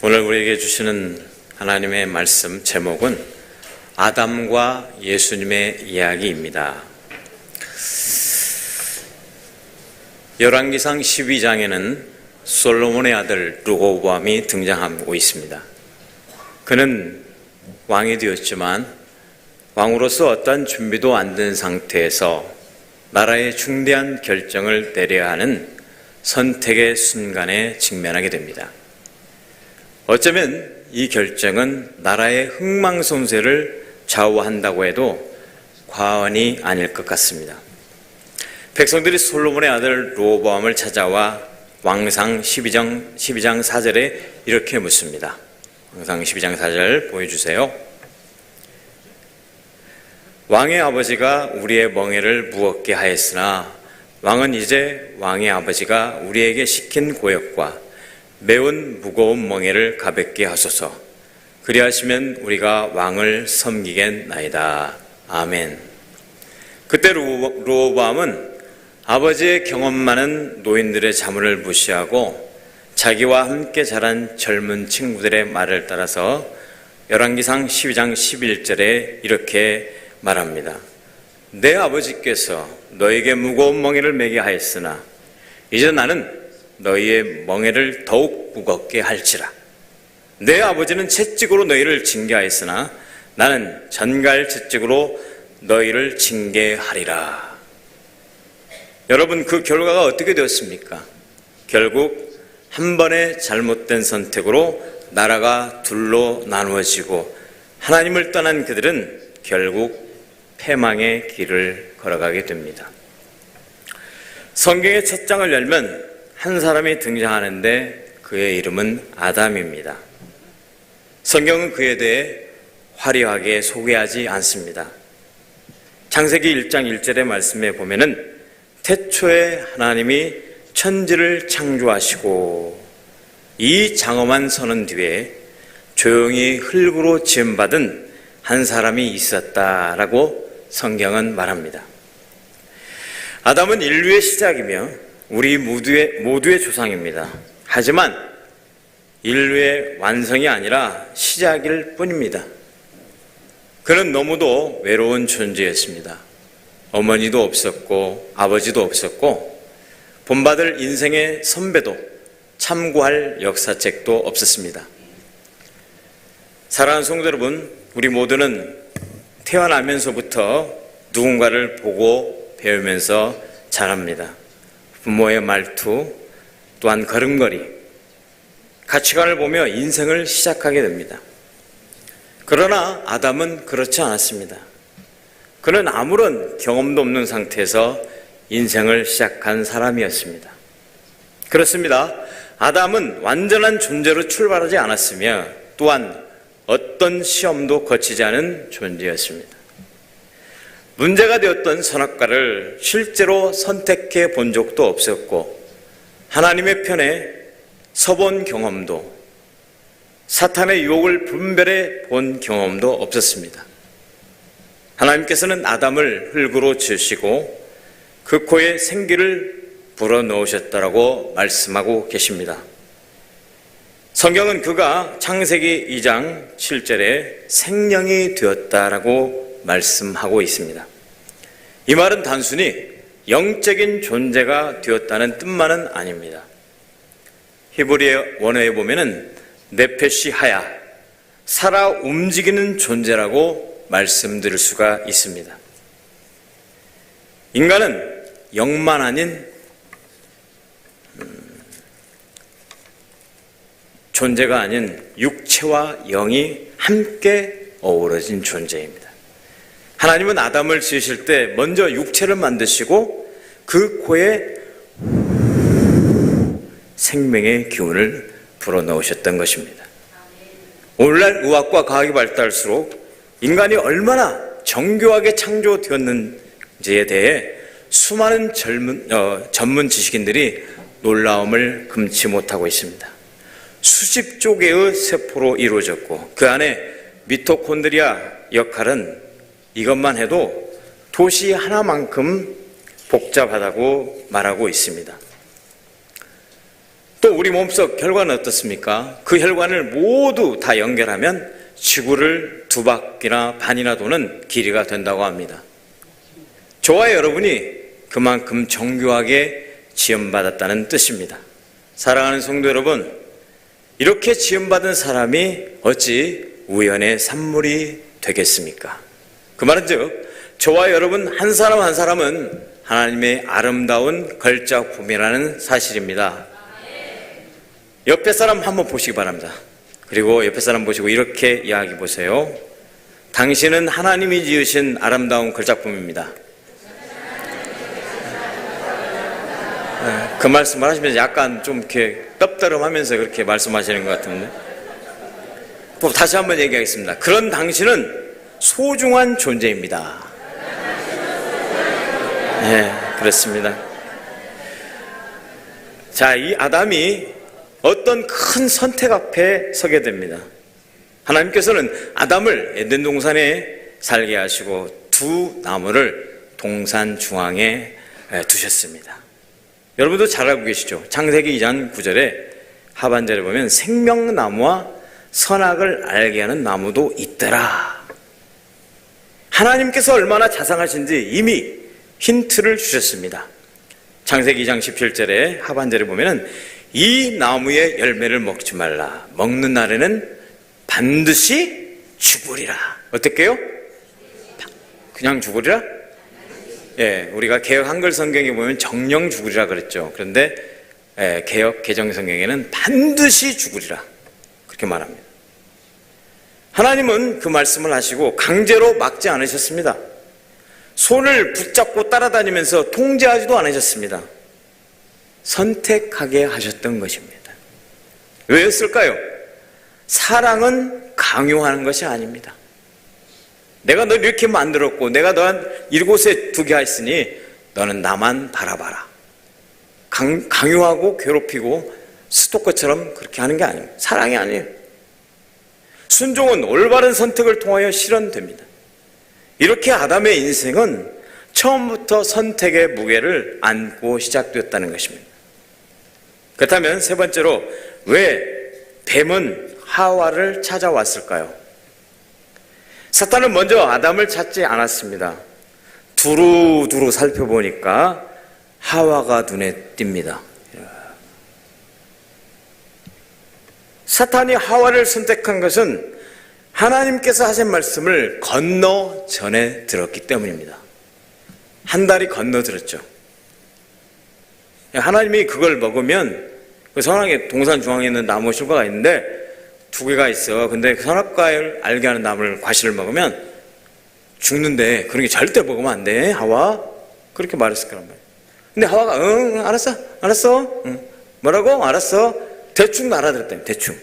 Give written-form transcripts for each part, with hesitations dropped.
오늘 우리에게 주시는 하나님의 말씀 제목은 아담과 예수님의 이야기입니다. 열왕기상 12장에는 솔로몬의 아들 르호보암이 등장하고 있습니다. 그는 왕이 되었지만 왕으로서 어떤 준비도 안 된 상태에서 나라의 중대한 결정을 내려야 하는 선택의 순간에 직면하게 됩니다. 어쩌면 이 결정은 나라의 흥망성쇠를 좌우한다고 해도 과언이 아닐 것 같습니다. 백성들이 솔로몬의 아들 르호보암을 찾아와 왕상 12장 4절에 이렇게 묻습니다. 왕상 12장 4절 보여주세요. 왕의 아버지가 우리의 멍에를 무겁게 하였으나 왕은 이제 왕의 아버지가 우리에게 시킨 고역과 매운 무거운 멍에를 가볍게 하소서. 그리하시면 우리가 왕을 섬기겠나이다. 아멘. 그때 르호보암은 아버지의 경험 많은 노인들의 자문을 무시하고 자기와 함께 자란 젊은 친구들의 말을 따라서 열왕기상 12장 11절에 이렇게 말합니다. 내 아버지께서 너에게 무거운 멍에를 매게 하였으나 이제 나는 너희의 멍에를 더욱 무겁게 할지라. 내 아버지는 채찍으로 너희를 징계하였으나 나는 전갈 채찍으로 너희를 징계하리라. 여러분, 그 결과가 어떻게 되었습니까? 결국 한 번의 잘못된 선택으로 나라가 둘로 나누어지고 하나님을 떠난 그들은 결국 패망의 길을 걸어가게 됩니다. 성경의 첫 장을 열면 한 사람이 등장하는데 그의 이름은 아담입니다. 성경은 그에 대해 화려하게 소개하지 않습니다. 창세기 1장 1절의 말씀에 보면은 태초에 하나님이 천지를 창조하시고 이 장엄한 선언 뒤에 조용히 흙으로 지음받은 한 사람이 있었다라고 성경은 말합니다. 아담은 인류의 시작이며 우리 모두의 조상입니다. 하지만 인류의 완성이 아니라 시작일 뿐입니다. 그는 너무도 외로운 존재였습니다. 어머니도 없었고 아버지도 없었고 본받을 인생의 선배도 참고할 역사책도 없었습니다. 사랑하는 성도 여러분, 우리 모두는 태어나면서부터 누군가를 보고 배우면서 자랍니다. 부모의 말투, 또한 걸음걸이, 가치관을 보며 인생을 시작하게 됩니다. 그러나 아담은 그렇지 않았습니다. 그는 아무런 경험도 없는 상태에서 인생을 시작한 사람이었습니다. 그렇습니다. 아담은 완전한 존재로 출발하지 않았으며 또한 어떤 시험도 거치지 않은 존재였습니다. 문제가 되었던 선악과를 실제로 선택해 본 적도 없었고 하나님의 편에 서본 경험도, 사탄의 유혹을 분별해 본 경험도 없었습니다. 하나님께서는 아담을 흙으로 지으시고 그 코에 생기를 불어넣으셨다라고 말씀하고 계십니다. 성경은 그가 창세기 2장 7절에 생명이 되었다라고 말씀하고 있습니다. 이 말은 단순히 영적인 존재가 되었다는 뜻만은 아닙니다. 히브리어 원어에 보면은 네페시 하야, 살아 움직이는 존재라고 말씀드릴 수가 있습니다. 인간은 영만 아닌 존재가 아닌 육체와 영이 함께 어우러진 존재입니다. 하나님은 아담을 지으실 때 먼저 육체를 만드시고 그 코에 생명의 기운을 불어넣으셨던 것입니다. 오늘날 의학과 과학이 발달할수록 인간이 얼마나 정교하게 창조되었는지에 대해 수많은 전문 지식인들이 놀라움을 금치 못하고 있습니다. 수십조 개의 세포로 이루어졌고 그 안에 미토콘드리아 역할은 이것만 해도 도시 하나만큼 복잡하다고 말하고 있습니다. 또 우리 몸속 혈관은 어떻습니까? 그 혈관을 모두 다 연결하면 지구를 2바퀴나 반이나 도는 길이가 된다고 합니다. 저와 여러분이 그만큼 정교하게 지음받았다는 뜻입니다. 사랑하는 성도 여러분, 이렇게 지음받은 사람이 어찌 우연의 산물이 되겠습니까? 그 말은즉 저와 여러분 한 사람 한 사람은 하나님의 아름다운 걸작품이라는 사실입니다. 옆에 사람 한번 보시기 바랍니다. 그리고 옆에 사람 보시고 이렇게 이야기해 보세요. 당신은 하나님이 지으신 아름다운 걸작품입니다. 그 말씀을 하시면서 약간 좀 이렇게 떡더름하면서 그렇게 말씀하시는 것 같은데, 또 다시 한번 얘기하겠습니다. 그런 당신은 소중한 존재입니다. 네, 그렇습니다. 자, 이 아담이 어떤 큰 선택 앞에 서게 됩니다. 하나님께서는 아담을 에덴 동산에 살게 하시고 2 나무를 동산 중앙에 두셨습니다. 여러분도 잘 알고 계시죠? 창세기 2장 9절에 하반절에 보면 생명나무와 선악을 알게 하는 나무도 있더라. 하나님께서 얼마나 자상하신지 이미 힌트를 주셨습니다. 창세기 2장 17절에 하반절에 보면 이 나무의 열매를 먹지 말라. 먹는 날에는 반드시 죽으리라. 어떻게요? 그냥 죽으리라? 예, 우리가 개역 한글 성경에 보면 정령 죽으리라 그랬죠. 그런데 개역 개정 성경에는 반드시 죽으리라 그렇게 말합니다. 하나님은 그 말씀을 하시고 강제로 막지 않으셨습니다. 손을 붙잡고 따라다니면서 통제하지도 않으셨습니다. 선택하게 하셨던 것입니다. 왜였을까요? 사랑은 강요하는 것이 아닙니다. 내가 널 이렇게 만들었고 내가 너한 이곳에 두게 했으니 너는 나만 바라봐라. 강요하고 괴롭히고 스토커처럼 그렇게 하는 게 아닙니다. 사랑이 아니에요. 순종은 올바른 선택을 통하여 실현됩니다. 이렇게 아담의 인생은 처음부터 선택의 무게를 안고 시작되었다는 것입니다. 그렇다면 세 번째로 왜 뱀은 하와를 찾아왔을까요? 사탄은 먼저 아담을 찾지 않았습니다. 두루두루 살펴보니까 하와가 눈에 띕니다. 사탄이 하와를 선택한 것은 하나님께서 하신 말씀을 건너 전해 들었기 때문입니다. 한 달이 건너 들었죠. 하나님이 그걸 먹으면 그 선악의 동산 중앙에 있는 나무 실과가 있는데 2개가 있어. 근데 그 선악과를 알게 하는 나무를 과실을 먹으면 죽는데 그런 게 절대 먹으면 안 돼. 하와 그렇게 말했을 거란 말이에요. 근데 하와가 응 알았어 응. 뭐라고? 알았어. 대충 알아들었다니. 대충.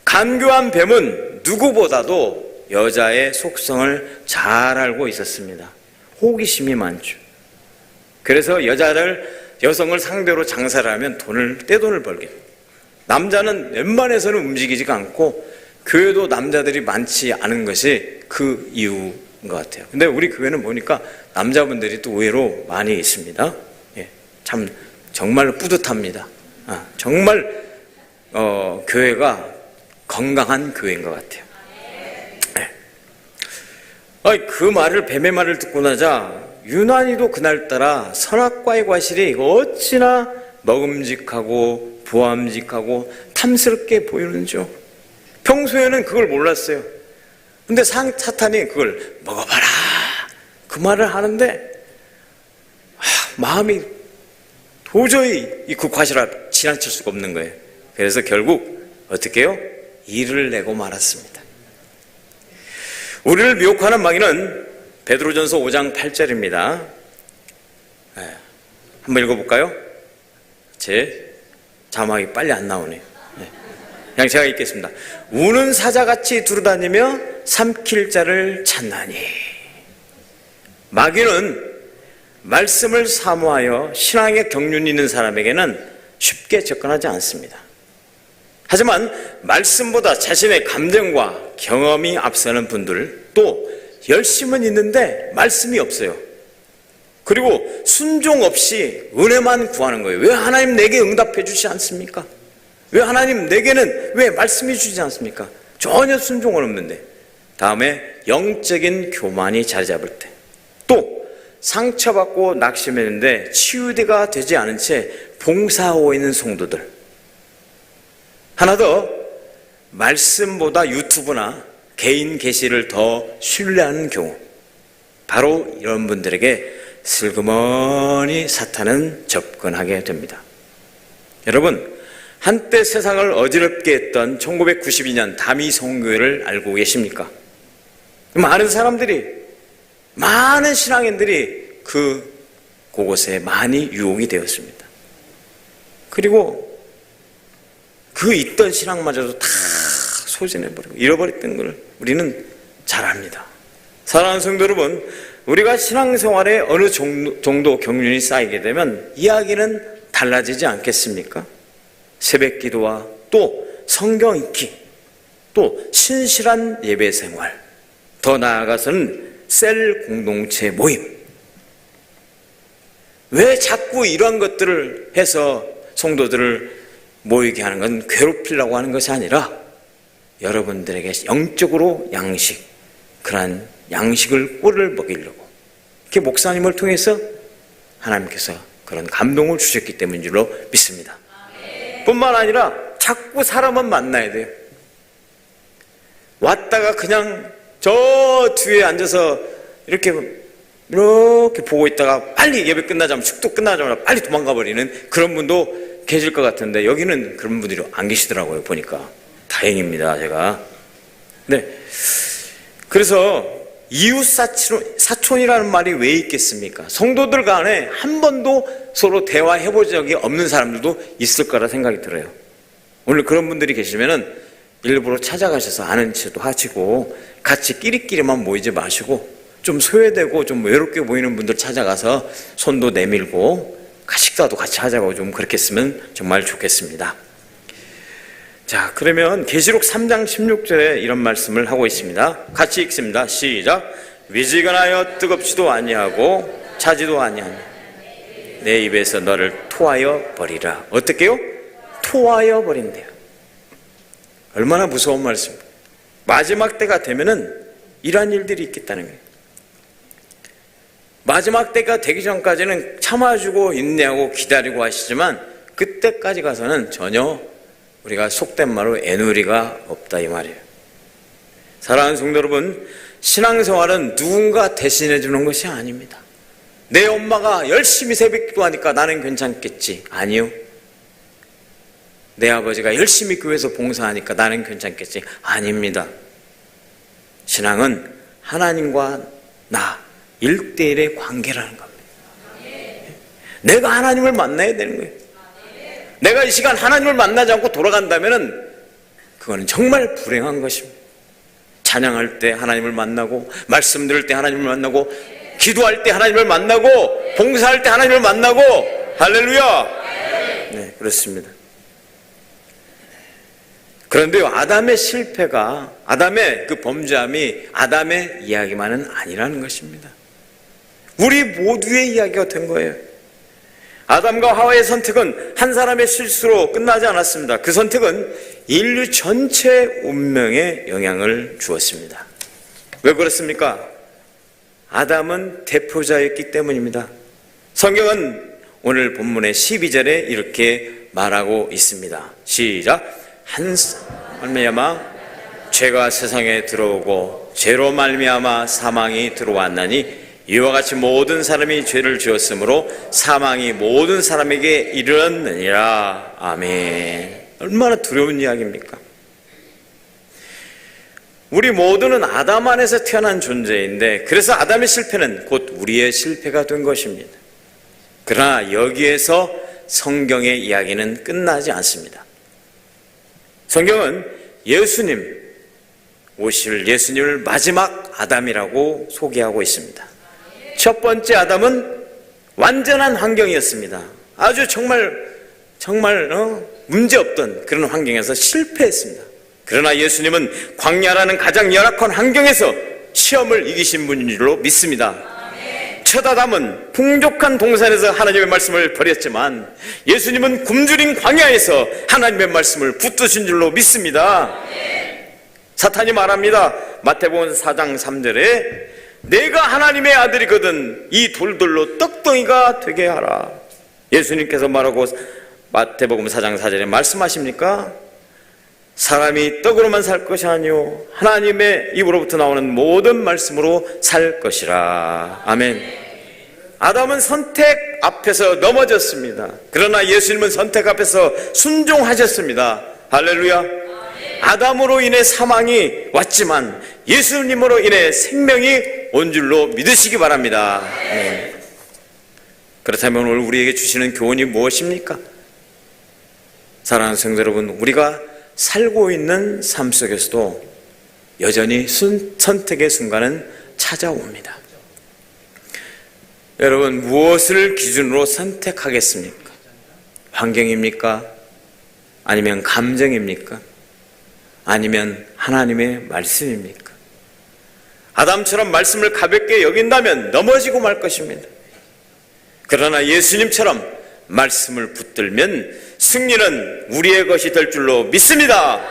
간교한 뱀은 누구보다도 여자의 속성을 잘 알고 있었습니다. 호기심이 많죠. 그래서 여성을 상대로 장사를 하면 떼돈을 벌게 됩니다. 남자는 웬만해서는 움직이지가 않고 교회도 남자들이 많지 않은 것이 그 이유인 것 같아요. 근데 우리 교회는 보니까 남자분들이 또 의외로 많이 있습니다. 예, 참 정말 뿌듯합니다. 정말 교회가 건강한 교회인 것 같아요. 예. 그 말을 뱀의 말을 듣고 나자 유난히도 그날따라 선악과의 과실이 어찌나 먹음직하고 보암직하고 탐스럽게 보이는지요. 평소에는 그걸 몰랐어요. 근데 사탄이 그걸 먹어봐라 그 말을 하는데 마음이 도저히 그 과실 앞에 지나칠 수가 없는 거예요. 그래서 결국 어떻게 해요? 이를 내고 말았습니다. 우리를 미혹하는 마귀는 베드로전서 5장 8절입니다. 한번 읽어볼까요? 제 자막이 빨리 안 나오네요. 그냥 제가 읽겠습니다. 우는 사자같이 두루다니며 삼킬 자를 찾나니. 마귀는 말씀을 사모하여 신앙의 경륜이 있는 사람에게는 쉽게 접근하지 않습니다. 하지만 말씀보다 자신의 감정과 경험이 앞서는 분들, 또 열심은 있는데 말씀이 없어요. 그리고 순종 없이 은혜만 구하는 거예요. 왜 하나님 내게 응답해 주지 않습니까? 왜 하나님 내게는 왜 말씀해 주지 않습니까? 전혀 순종은 없는데. 다음에 영적인 교만이 자리 잡을 때, 또 상처받고 낙심했는데 치유가 되지 않은 채 봉사하고 있는 성도들. 하나 더, 말씀보다 유튜브나 개인 게시를 더 신뢰하는 경우, 바로 이런 분들에게 슬그머니 사탄은 접근하게 됩니다. 여러분, 한때 세상을 어지럽게 했던 1992년 다미 선교회를 알고 계십니까? 많은 사람들이, 많은 신앙인들이 그곳에 많이 유혹이 되었습니다. 그리고 그 있던 신앙마저도 다 소진해버리고 잃어버렸던 걸 우리는 잘 압니다. 사랑하는 성도 여러분, 우리가 신앙생활에 어느 정도 경륜이 쌓이게 되면 이야기는 달라지지 않겠습니까? 새벽 기도와 또 성경 읽기, 또 신실한 예배 생활, 더 나아가서는 셀 공동체 모임. 왜 자꾸 이러한 것들을 해서 성도들을 모이게 하는 건 괴롭히려고 하는 것이 아니라 여러분들에게 영적으로 양식, 그러한 양식을 꿀을 먹이려고, 이렇게 목사님을 통해서 하나님께서 그런 감동을 주셨기 때문인 줄로 믿습니다. 뿐만 아니라 자꾸 사람은 만나야 돼요. 왔다가 그냥 저 뒤에 앉아서 이렇게 보고 있다가 빨리 예배 끝나자마자, 축도 끝나자마자 빨리 도망가 버리는 그런 분도 계실 것 같은데, 여기는 그런 분들이 안 계시더라고요. 보니까 다행입니다, 제가. 네. 그래서 이웃 사촌이라는 말이 왜 있겠습니까? 성도들 간에 한 번도 서로 대화해 본 적이 없는 사람들도 있을 거라 생각이 들어요. 오늘 그런 분들이 계시면은 일부러 찾아가셔서 아는 체도 하시고, 같이 끼리끼리만 모이지 마시고, 좀 소외되고 좀 외롭게 보이는 분들 찾아가서 손도 내밀고 식사도 같이 하자고 좀 그렇게 했으면 정말 좋겠습니다. 자, 그러면 계시록 3장 16절에 이런 말씀을 하고 있습니다. 같이 읽습니다. 시작. 미지근하여 뜨겁지도 아니하고 차지도 아니하니 내 입에서 너를 토하여 버리라. 어떻게요? 토하여 버린대요. 얼마나 무서운 말씀입니까? 마지막 때가 되면은 이러한 일들이 있겠다는 거예요. 마지막 때가 되기 전까지는 참아주고 인내하고 기다리고 하시지만, 그때까지 가서는 전혀 우리가 속된 말로 애누리가 없다, 이 말이에요. 사랑하는 성도 여러분, 신앙생활은 누군가 대신해 주는 것이 아닙니다. 내 엄마가 열심히 새벽기도 하니까 나는 괜찮겠지. 아니요. 내 아버지가 열심히 교회에서 봉사하니까 나는 괜찮겠지. 아닙니다. 신앙은 하나님과 나 1대1의 관계라는 겁니다. 내가 하나님을 만나야 되는 거예요. 내가 이 시간 하나님을 만나지 않고 돌아간다면 그거는 정말 불행한 것입니다. 찬양할 때 하나님을 만나고, 말씀 들을 때 하나님을 만나고, 기도할 때 하나님을 만나고, 봉사할 때 하나님을 만나고, 할렐루야! 네, 그렇습니다. 그런데요, 아담의 실패가, 아담의 그 범죄함이 아담의 이야기만은 아니라는 것입니다. 우리 모두의 이야기가 된 거예요. 아담과 하와의 선택은 한 사람의 실수로 끝나지 않았습니다. 그 선택은 인류 전체 운명에 영향을 주었습니다. 왜 그렇습니까? 아담은 대표자였기 때문입니다. 성경은 오늘 본문의 12절에 이렇게 말하고 있습니다. 시작. 한 말미암아 죄가 세상에 들어오고 죄로 말미암아 사망이 들어왔나니 이와 같이 모든 사람이 죄를 지었으므로 사망이 모든 사람에게 이르렀느니라. 아멘. 얼마나 두려운 이야기입니까? 우리 모두는 아담 안에서 태어난 존재인데, 그래서 아담의 실패는 곧 우리의 실패가 된 것입니다. 그러나 여기에서 성경의 이야기는 끝나지 않습니다. 성경은 예수님, 오실 예수님을 마지막 아담이라고 소개하고 있습니다. 첫 번째 아담은 완전한 환경이었습니다. 아주 정말 문제없던 그런 환경에서 실패했습니다. 그러나 예수님은 광야라는 가장 열악한 환경에서 시험을 이기신 분인 줄로 믿습니다. 첫 아담은 풍족한 동산에서 하나님의 말씀을 버렸지만 예수님은 굶주린 광야에서 하나님의 말씀을 붙드신 줄로 믿습니다. 사탄이 말합니다. 마태복음 4장 3절에 내가 하나님의 아들이거든 이 돌들로 떡덩이가 되게 하라. 예수님께서 말하고 마태복음 4장 4절에 말씀하십니까? 사람이 떡으로만 살 것이 아니요 하나님의 입으로부터 나오는 모든 말씀으로 살 것이라. 아멘. 아담은 선택 앞에서 넘어졌습니다. 그러나 예수님은 선택 앞에서 순종하셨습니다. 할렐루야. 아담으로 인해 사망이 왔지만 예수님으로 인해 생명이 온 줄로 믿으시기 바랍니다. 아멘. 그렇다면 오늘 우리에게 주시는 교훈이 무엇입니까? 사랑하는 성도 여러분, 우리가 살고 있는 삶 속에서도 여전히 선택의 순간은 찾아옵니다. 여러분, 무엇을 기준으로 선택하겠습니까? 환경입니까? 아니면 감정입니까? 아니면 하나님의 말씀입니까? 아담처럼 말씀을 가볍게 여긴다면 넘어지고 말 것입니다. 그러나 예수님처럼 말씀을 붙들면 승리는 우리의 것이 될 줄로 믿습니다.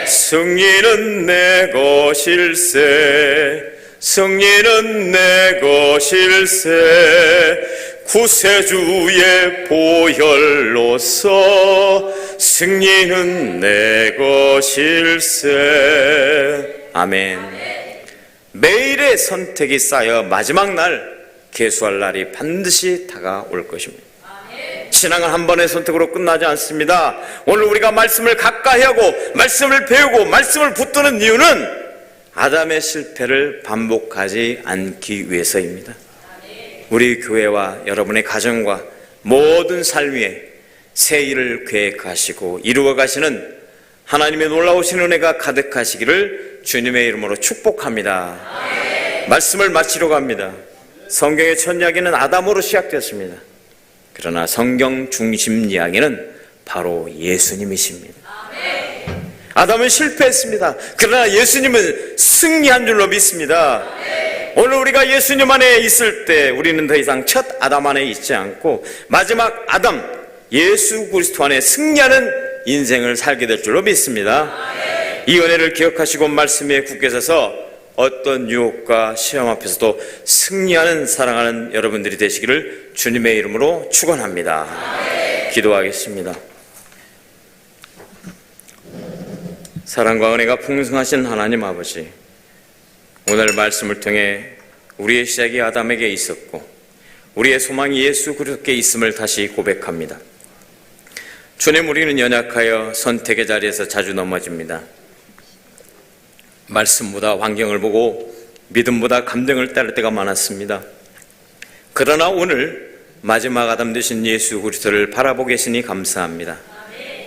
승리는 내 것일세, 승리는 내 것일세, 구세주의 보혈로서 승리는 내 것일세. 아멘. 매일의 선택이 쌓여 마지막 날 계수할 날이 반드시 다가올 것입니다. 신앙은 한 번의 선택으로 끝나지 않습니다. 오늘 우리가 말씀을 가까이 하고 말씀을 배우고 말씀을 붙드는 이유는 아담의 실패를 반복하지 않기 위해서입니다. 우리 교회와 여러분의 가정과 모든 삶 위에 새 일을 계획하시고 이루어 가시는 하나님의 놀라우신 은혜가 가득하시기를 주님의 이름으로 축복합니다. 말씀을 마치려고 합니다. 성경의 첫 이야기는 아담으로 시작되었습니다. 그러나 성경 중심 이야기는 바로 예수님이십니다. 아담은 실패했습니다. 그러나 예수님은 승리한 줄로 믿습니다. 오늘 우리가 예수님 안에 있을 때 우리는 더 이상 첫 아담 안에 있지 않고 마지막 아담 예수 그리스도 안에 승리하는 인생을 살게 될 줄로 믿습니다. 이 은혜를 기억하시고 말씀에 굳게 서서 어떤 유혹과 시험 앞에서도 승리하는 사랑하는 여러분들이 되시기를 주님의 이름으로 축원합니다. 기도하겠습니다. 사랑과 은혜가 풍성하신 하나님 아버지, 오늘 말씀을 통해 우리의 시작이 아담에게 있었고 우리의 소망이 예수 그리스도께 있음을 다시 고백합니다. 주님, 우리는 연약하여 선택의 자리에서 자주 넘어집니다. 말씀보다 환경을 보고 믿음보다 감정을 따를 때가 많았습니다. 그러나 오늘 마지막 아담 되신 예수 그리스도를 바라보고 계시니 감사합니다.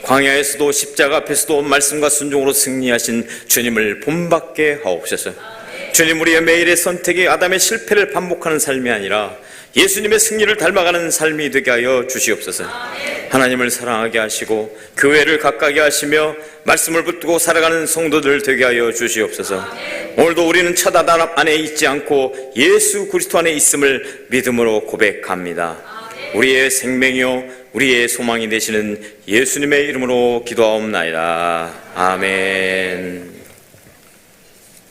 광야에서도 십자가 앞에서도 말씀과 순종으로 승리하신 주님을 본받게 하옵소서. 주님, 우리의 매일의 선택이 아담의 실패를 반복하는 삶이 아니라 예수님의 승리를 닮아가는 삶이 되게 하여 주시옵소서. 하나님을 사랑하게 하시고 교회를 가까이 하시며 말씀을 붙들고 살아가는 성도들 되게 하여 주시옵소서. 오늘도 우리는 첫 아담 안에 있지 않고 예수 그리스도 안에 있음을 믿음으로 고백합니다. 우리의 생명이요 우리의 소망이 되시는 예수님의 이름으로 기도하옵나이다. 아멘.